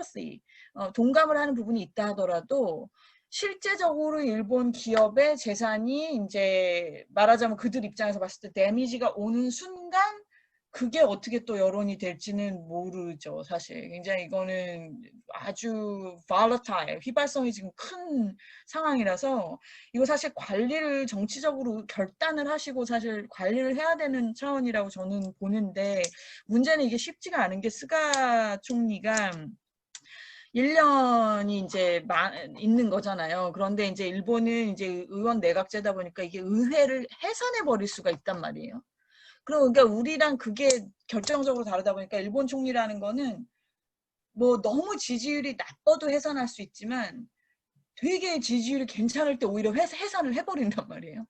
sympathy, 동감을 하는 부분이 있다 하더라도 실제적으로 일본 기업의 재산이 이제 말하자면 그들 입장에서 봤을 때 데미지가 오는 순간 그게 어떻게 또 여론이 될지는 모르죠. 사실 굉장히 이거는 아주 volatile, 휘발성이 지금 큰 상황이라서 이거 사실 관리를 정치적으로 결단을 하시고 사실 관리를 해야 되는 차원이라고 저는 보는데 문제는 이게 쉽지가 않은 게 스가 총리가 1년이 이제 있는 거잖아요. 그런데 이제 일본은 이제 의원 내각제다 보니까 이게 의회를 해산해 버릴 수가 있단 말이에요. 그러니까 우리랑 그게 결정적으로 다르다 보니까 일본 총리라는 거는 뭐 너무 지지율이 나빠도 해산할 수 있지만 되게 지지율이 괜찮을 때 오히려 해산을 해버린단 말이에요.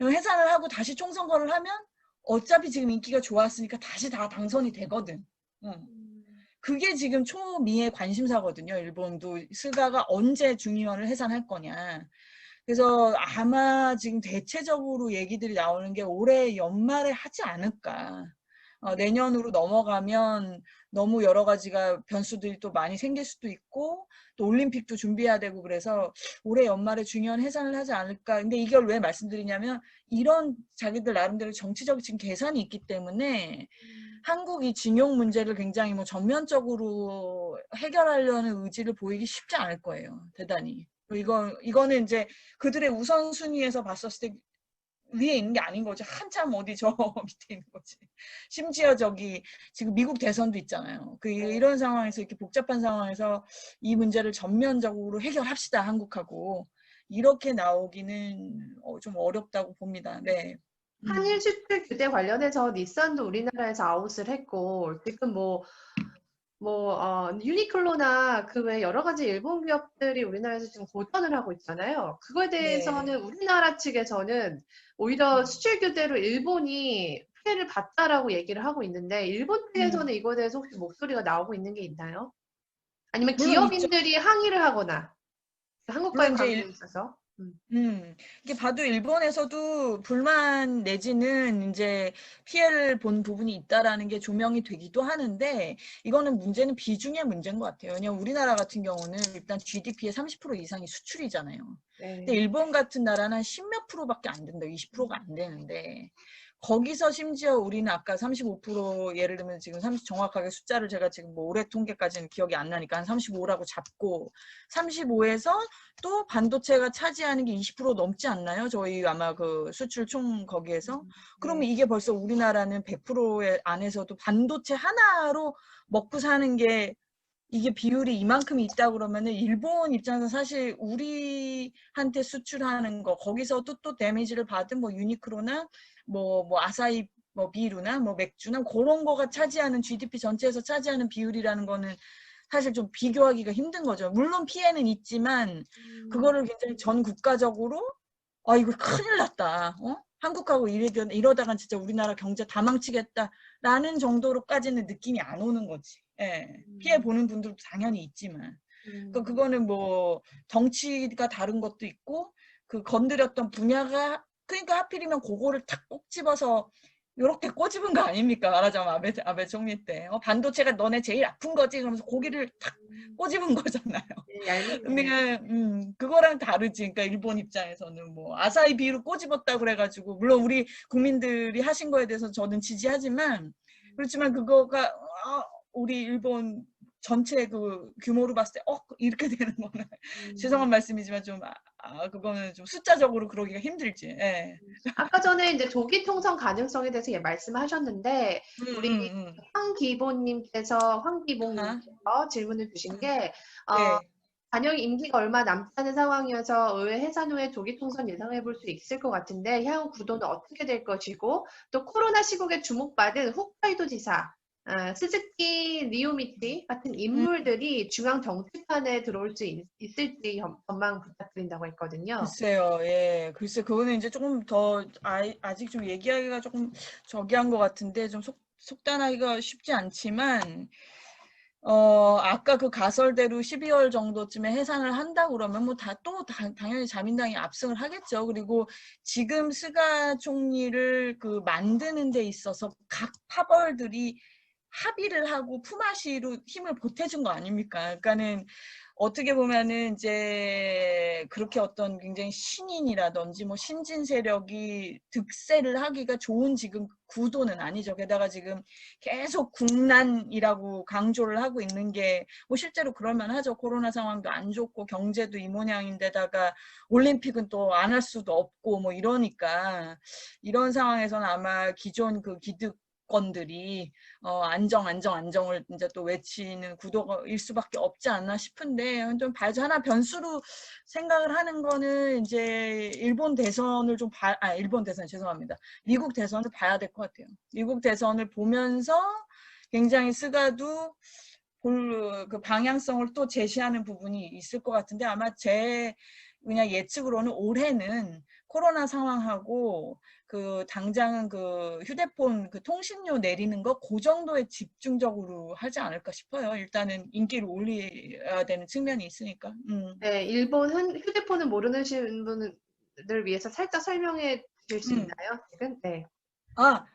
해산을 하고 다시 총선거를 하면 어차피 지금 인기가 좋았으니까 다시 다 당선이 되거든. 그게 지금 초미의 관심사거든요. 일본도 스가가 언제 중의원을 해산할 거냐. 그래서 아마 지금 대체적으로 얘기들이 나오는 게 올해 연말에 하지 않을까. 내년으로 넘어가면 너무 여러 가지가 변수들이 또 많이 생길 수도 있고 또 올림픽도 준비해야 되고 그래서 올해 연말에 중요한 해산을 하지 않을까. 근데 이걸 왜 말씀드리냐면 이런 자기들 나름대로 정치적 지금 계산이 있기 때문에 한국이 징용 문제를 굉장히 뭐 전면적으로 해결하려는 의지를 보이기 쉽지 않을 거예요. 대단히. 이거는 이제 그들의 우선순위에서 봤었을 때 위에 있는 게 아닌 거죠. 한참 어디 저 밑에 있는 거지. 심지어 저기 지금 미국 대선도 있잖아요. 이런 상황에서 이렇게 복잡한 상황에서 이 문제를 전면적으로 해결합시다 한국하고 이렇게 나오기는 좀 어렵다고 봅니다. 네. 한일 수출 규제 관련해서 닛산도 우리나라에서 아웃을 했고 지금 유니클로나 그 외 여러 가지 일본 기업들이 우리나라에서 지금 고전을 하고 있잖아요. 그거에 대해서는 네. 우리나라 측에서는 오히려 수출 규제로 일본이 피해를 봤다라고 얘기를 하고 있는데 일본 측에서는 이거에 대해서 혹시 목소리가 나오고 있는 게 있나요? 아니면 물론 있죠. 기업인들이 항의를 하거나 한국과의 물론 이제 관계에 있어서 이게 봐도 일본에서도 불만 내지는 이제 피해를 본 부분이 있다라는 게 조명이 되기도 하는데 이거는 문제는 비중의 문제인 것 같아요. 왜냐하면 우리나라 같은 경우는 일단 GDP의 30% 이상이 수출이잖아요. 근데 네. 일본 같은 나라는 한 10몇 프로밖에 안 된다. 20%가 안 되는데 거기서 심지어 우리는 아까 35% 예를 들면 지금 30 정확하게 숫자를 제가 지금 뭐 올해 통계까지는 기억이 안 나니까 한 35라고 잡고 35에서 또 반도체가 차지하는 게 20% 넘지 않나요? 저희 아마 그 수출 총 거기에서. 그러면 네. 이게 벌써 우리나라는 100%의 안에서도 반도체 하나로 먹고 사는 게 이게 비율이 이만큼 있다 그러면은 일본 입장에서 사실 우리한테 수출하는 거 거기서도 또 데미지를 받은 뭐 유니크로나 뭐 아사히 뭐 비루나 뭐 맥주나 그런 거가 차지하는 GDP 전체에서 차지하는 비율이라는 거는 사실 좀 비교하기가 힘든 거죠. 물론 피해는 있지만 그거를 굉장히 전 국가적으로 이거 큰일 났다. 한국하고 이러다간 진짜 우리나라 경제 다 망치겠다라는 정도로까지는 느낌이 안 오는 거지. 예. 피해 보는 분들도 당연히 있지만. 그거는 뭐 덩치가 다른 것도 있고 그 건드렸던 분야가 그러니까 하필이면 그거를 탁 꼭 집어서 요렇게 꼬집은 거 아닙니까? 말하자면 아베 총리 때. 반도체가 너네 제일 아픈 거지? 그러면서 고기를 탁 꼬집은 거잖아요. 근데 얄밉네. 그거랑 다르지. 그러니까 일본 입장에서는 뭐 아사히 비율을 꼬집었다 그래가지고 물론 우리 국민들이 하신 거에 대해서 저는 지지하지만 그렇지만 그거가 우리 일본 전체 그 규모로 봤을 때 이렇게 되는 거는 죄송한 말씀이지만 좀 그거는 좀 숫자적으로 그러기가 힘들지. 예. 아까 전에 이제 조기 통선 가능성에 대해서 말씀하셨는데 우리 아하. 황기봉님께서 질문을 주신 게 네. 단연히 임기가 얼마 남지 않은 상황이어서 의회 해산 후에 조기 통선 예상해 볼 수 있을 것 같은데 향후 구도는 어떻게 될 것이고 또 코로나 시국에 주목받은 홋카이도 지사 스즈키 리오미치 같은 인물들이 중앙 정치판에 들어올 수 있을지 전망 부탁드린다고 했거든요. 글쎄요, 예. 글쎄, 그거는 이제 조금 더, 아직 좀 얘기하기가 조금 저기한 것 같은데, 좀 속단하기가 쉽지 않지만, 아까 그 가설대로 12월 정도쯤에 해산을 한다 그러면 뭐 당연히 자민당이 압승을 하겠죠. 그리고 지금 스가 총리를 그 만드는 데 있어서 각 파벌들이 합의를 하고 품앗이로 힘을 보태준 거 아닙니까? 그러니까는 어떻게 보면은 이제 그렇게 어떤 굉장히 신인이라든지 뭐 신진 세력이 득세를 하기가 좋은 지금 구도는 아니죠. 게다가 지금 계속 국난이라고 강조를 하고 있는 게 뭐 실제로 그럴만 하죠. 코로나 상황도 안 좋고 경제도 이 모양인데다가 올림픽은 또 안 할 수도 없고 뭐 이러니까 이런 상황에서는 아마 기존 그 기득권들이 안정을 이제 또 외치는 구도일 수밖에 없지 않나 싶은데 좀 하나 변수로 생각을 하는 거는 이제 일본 대선을 일본 대선 죄송합니다. 미국 대선을 봐야 될 것 같아요. 미국 대선을 보면서 굉장히 스가도 그 방향성을 또 제시하는 부분이 있을 것 같은데 아마 제 그냥 예측으로는 올해는 코로나 상황하고 그 당장은 그 휴대폰 그 통신료 내리는 거 그 정도에 집중적으로 하지 않을까 싶어요. 일단은 인기를 올려야 되는 측면이 있으니까. 네, 일본 휴대폰을 모르는 분들 위해서 살짝 설명해 주실 수 음. 있나요? 지금? 네.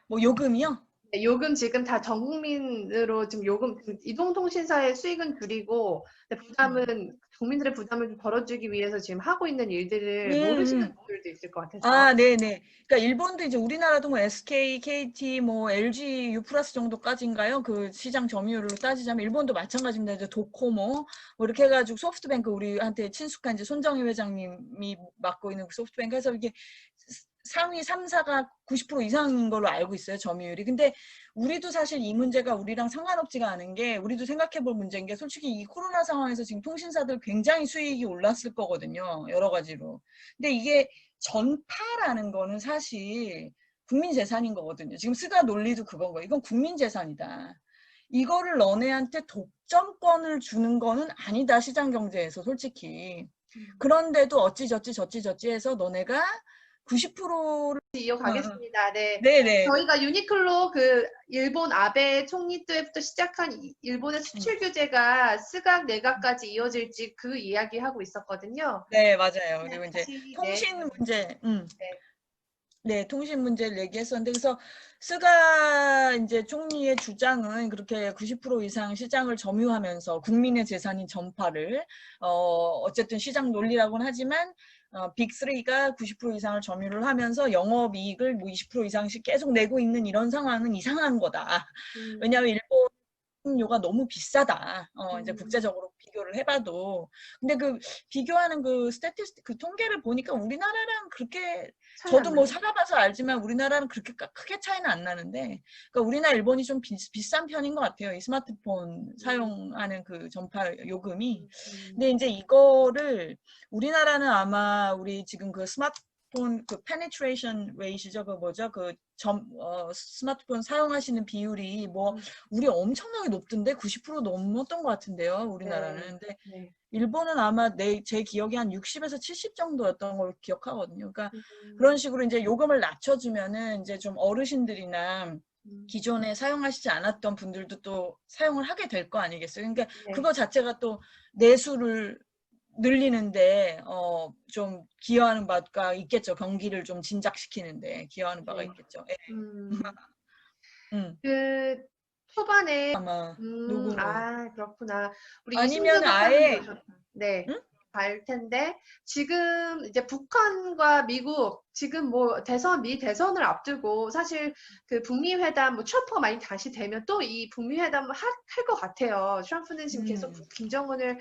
뭐 요금이요? 네, 요금 지금 다 전 국민으로 지금 요금 이동통신사의 수익은 줄이고 부담은 국민들의 부담을 좀 덜어주기 위해서 지금 하고 있는 일들을 모르시는 음. 분들도 있을 것 같아서. 네네. 그러니까 일본도 이제 우리나라도 뭐 SK, KT, 뭐 LG, U+ 정도까지인가요? 그 시장 점유율로 따지자면 일본도 마찬가지입니다. 이제 도코모 뭐 이렇게 해가지고 소프트뱅크 우리한테 친숙한 이제 손정희 회장님이 맡고 있는 그 소프트뱅크 해서 이게 상위 3사가 90% 이상인 걸로 알고 있어요. 점유율이. 근데 우리도 사실 이 문제가 우리랑 상관없지가 않은 게 우리도 생각해 볼 문제인 게 솔직히 이 코로나 상황에서 지금 통신사들 굉장히 수익이 올랐을 거거든요. 여러 가지로. 근데 이게 전파라는 거는 사실 국민 재산인 거거든요. 지금 스가 논리도 그건 거예요. 이건 국민 재산이다. 이거를 너네한테 독점권을 주는 거는 아니다. 시장 경제에서 솔직히. 그런데도 어찌저찌 해서 너네가 90%를 이어가겠습니다. 네. 네네. 저희가 유니클로 그 일본 아베 총리 때부터 시작한 일본의 수출 규제가 스각 내각까지 이어질지 그 이야기하고 있었거든요. 네, 맞아요. 네, 그리고 이제 다시 네. 통신 문제, 네. 네, 통신 문제를 얘기했었는데, 그래서 스가 이제 총리의 주장은 그렇게 90% 이상 시장을 점유하면서 국민의 재산인 전파를, 어쨌든 시장 논리라고는 하지만, 빅3가 90% 이상을 점유를 하면서 영업이익을 뭐 20% 이상씩 계속 내고 있는 이런 상황은 이상한 거다. 음, 왜냐하면 요가 너무 비싸다. 이제 음, 국제적으로 비교를 해봐도. 근데 그 비교하는 그 스태티스틱, 그 통계를 보니까 우리나라랑 그렇게, 차이 안 저도 뭐 나요? 살아봐서 알지만 우리나라는 그렇게 크게 차이는 안 나는데, 그러니까 우리나라, 일본이 좀 비싼 편인 것 같아요. 이 스마트폰 음, 사용하는 그 전파 요금이. 음, 음, 근데 이제 이거를 우리나라는 아마 우리 지금 그 스마트폰 그 penetration rate이죠. 그 뭐죠? 스마트폰 사용하시는 비율이 뭐 음. 우리 엄청나게 높던데 90% 넘었던 것 같은데요. 우리나라는. 네. 근데 네. 일본은 아마 제 기억이 한 60에서 70 정도였던 걸 기억하거든요. 그러니까 그런 음, 식으로 이제 요금을 낮춰주면은 이제 좀 어르신들이나 음, 기존에 사용하시지 않았던 분들도 또 사용을 하게 될 거 아니겠어요. 그러니까 네. 그거 자체가 또 내수를 늘리는데 좀 기여하는 바가 있겠죠. 경기를 좀 진작시키는데 기여하는 바가 네. 있겠죠. 예. 음, 음. 그 초반에 아마 녹음을 그렇구나. 우리 이승주 아니면 박사님도 아예 오셨, 네, 응? 갈 텐데 지금 이제 북한과 미국 지금 뭐 미 대선을 앞두고 사실 그 북미 회담 뭐 트럼프가 많이 다시 되면 또 이 북미 회담을 할 것 같아요. 트럼프는 지금 계속 음. 김정은을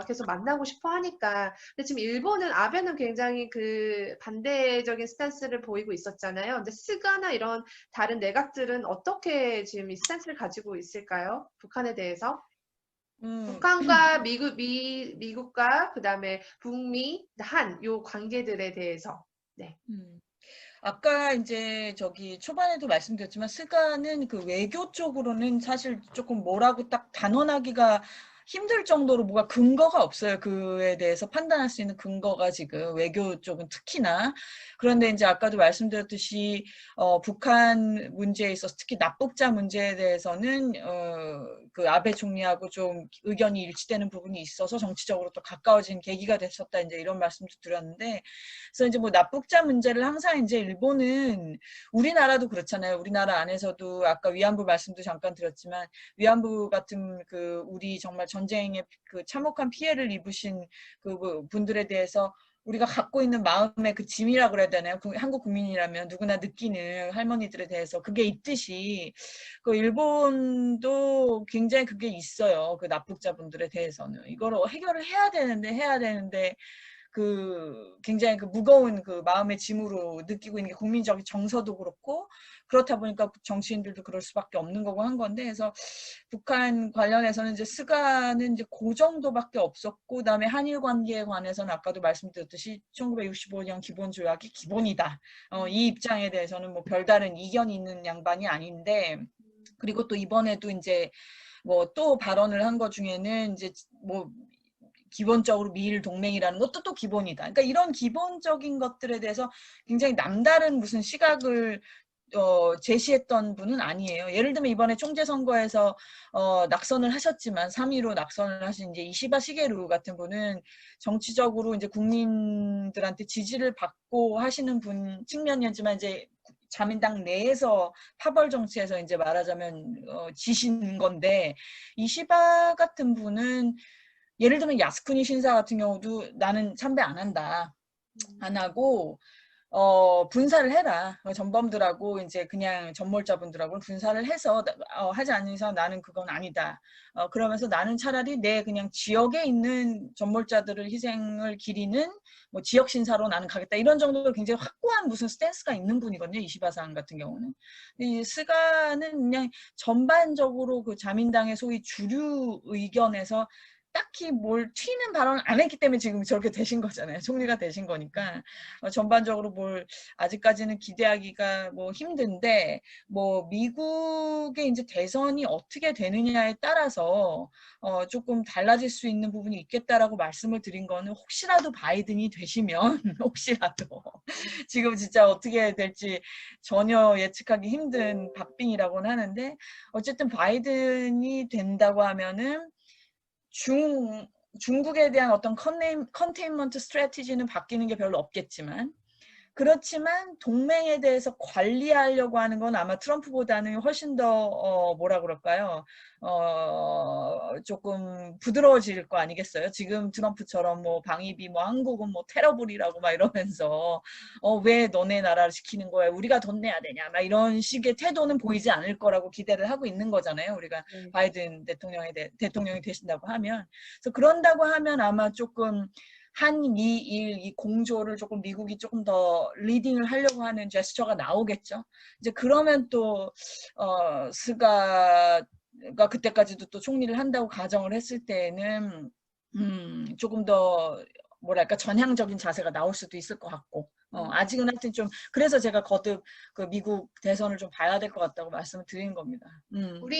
계속 만나고 싶어 하니까. 근데 지금 일본은 아베는 굉장히 그 반대적인 스탠스를 보이고 있었잖아요. 근데 스가나 이런 다른 내각들은 어떻게 지금 이 스탠스를 가지고 있을까요? 북한에 대해서? 음. 북한과 미국과 그다음에 북미, 한 요 관계들에 대해서. 네. 음. 아까 이제 저기 초반에도 말씀드렸지만 스가는 그 외교 쪽으로는 사실 조금 뭐라고 딱 단언하기가 힘들 정도로 뭐가 근거가 없어요. 그에 대해서 판단할 수 있는 근거가 지금 외교 쪽은 특히나. 그런데 이제 아까도 말씀드렸듯이 북한 문제에 있어서 특히 납북자 문제에 대해서는 그 아베 총리하고 좀 의견이 일치되는 부분이 있어서 정치적으로 또 가까워진 계기가 됐었다. 이제 이런 말씀도 드렸는데, 그래서 이제 뭐 납북자 문제를 항상 이제 일본은 우리나라도 그렇잖아요. 우리나라 안에서도 아까 위안부 말씀도 잠깐 드렸지만 위안부 같은 그 우리 정말 전쟁에 그 참혹한 피해를 입으신 그 분들에 대해서 우리가 갖고 있는 마음의 그 짐이라 그래야 되나요? 한국 국민이라면 누구나 느끼는 할머니들에 대해서 그게 있듯이 그 일본도 굉장히 그게 있어요. 그 납북자분들에 대해서는 이걸 해결을 해야 되는데 그 굉장히 그 무거운 그 마음의 짐으로 느끼고 있는 게 국민적 정서도 그렇고 그렇다 보니까 정치인들도 그럴 수밖에 없는 거고 한 건데 그래서 북한 관련해서는 이제 스가는 이제 그 정도밖에 없었고 그다음에 한일 관계에 관해서는 아까도 말씀드렸듯이 1965년 기본 조약이 기본이다. 이 입장에 대해서는 뭐 별다른 이견이 있는 양반이 아닌데 그리고 또 이번에도 이제 뭐 또 발언을 한 것 중에는 이제 뭐 기본적으로 미일 동맹이라는 것도 또 기본이다. 그러니까 이런 기본적인 것들에 대해서 굉장히 남다른 무슨 시각을 제시했던 분은 아니에요. 예를 들면 이번에 총재 선거에서 낙선을 하셨지만 3위로 낙선을 하신 이제 이시바 시게루 같은 분은 정치적으로 이제 국민들한테 지지를 받고 하시는 분 측면이었지만 이제 자민당 내에서 파벌 정치에서 이제 말하자면 지신 건데 이시바 같은 분은 예를 들면 야스쿠니 신사 같은 경우도 나는 참배 안 한다. 안 하고 분사를 해라. 전범들하고 이제 그냥 전몰자분들하고 분사를 해서 하지 않는 이상 나는 그건 아니다. 그러면서 나는 차라리 내 그냥 지역에 있는 전몰자들을 희생을 기리는 뭐 지역 신사로 나는 가겠다. 이런 정도로 굉장히 확고한 무슨 스탠스가 있는 분이거든요. 이시바상 같은 경우는. 이 스가는 그냥 전반적으로 그 자민당의 소위 주류 의견에서 딱히 뭘 튀는 발언을 안 했기 때문에 지금 저렇게 되신 거잖아요. 총리가 되신 거니까. 전반적으로 뭘 아직까지는 기대하기가 뭐 힘든데 뭐 미국의 이제 대선이 어떻게 되느냐에 따라서 조금 달라질 수 있는 부분이 있겠다라고 말씀을 드린 거는 혹시라도 바이든이 되시면 혹시라도 지금 진짜 어떻게 될지 전혀 예측하기 힘든 박빙이라고는 하는데 어쨌든 바이든이 된다고 하면은 중국에 대한 어떤 컨테인먼트 스트래티지는 바뀌는 게 별로 없겠지만 그렇지만 동맹에 대해서 관리하려고 하는 건 아마 트럼프보다는 훨씬 더 뭐라 그럴까요? 조금 부드러워질 거 아니겠어요? 지금 트럼프처럼 뭐 방위비 뭐 한국은 뭐 테러블이라고 막 이러면서 왜 너네 나라를 지키는 거야? 우리가 돈 내야 되냐? 막 이런 식의 태도는 보이지 않을 거라고 기대를 하고 있는 거잖아요. 우리가 네. 바이든 대통령이 되신다고 하면. 그래서 그런다고 하면 아마 조금 한미일 이 공조를 조금 미국이 조금 더 리딩을 하려고 하는 제스처가 나오겠죠. 이제 그러면 또 스가가 그때까지도 또 총리를 한다고 가정을 했을 때는 조금 더 뭐랄까 전향적인 자세가 나올 수도 있을 것 같고 아직은 하여튼 좀 그래서 제가 거듭 그 미국 대선을 좀 봐야 될 것 같다고 말씀을 드린 겁니다. 우리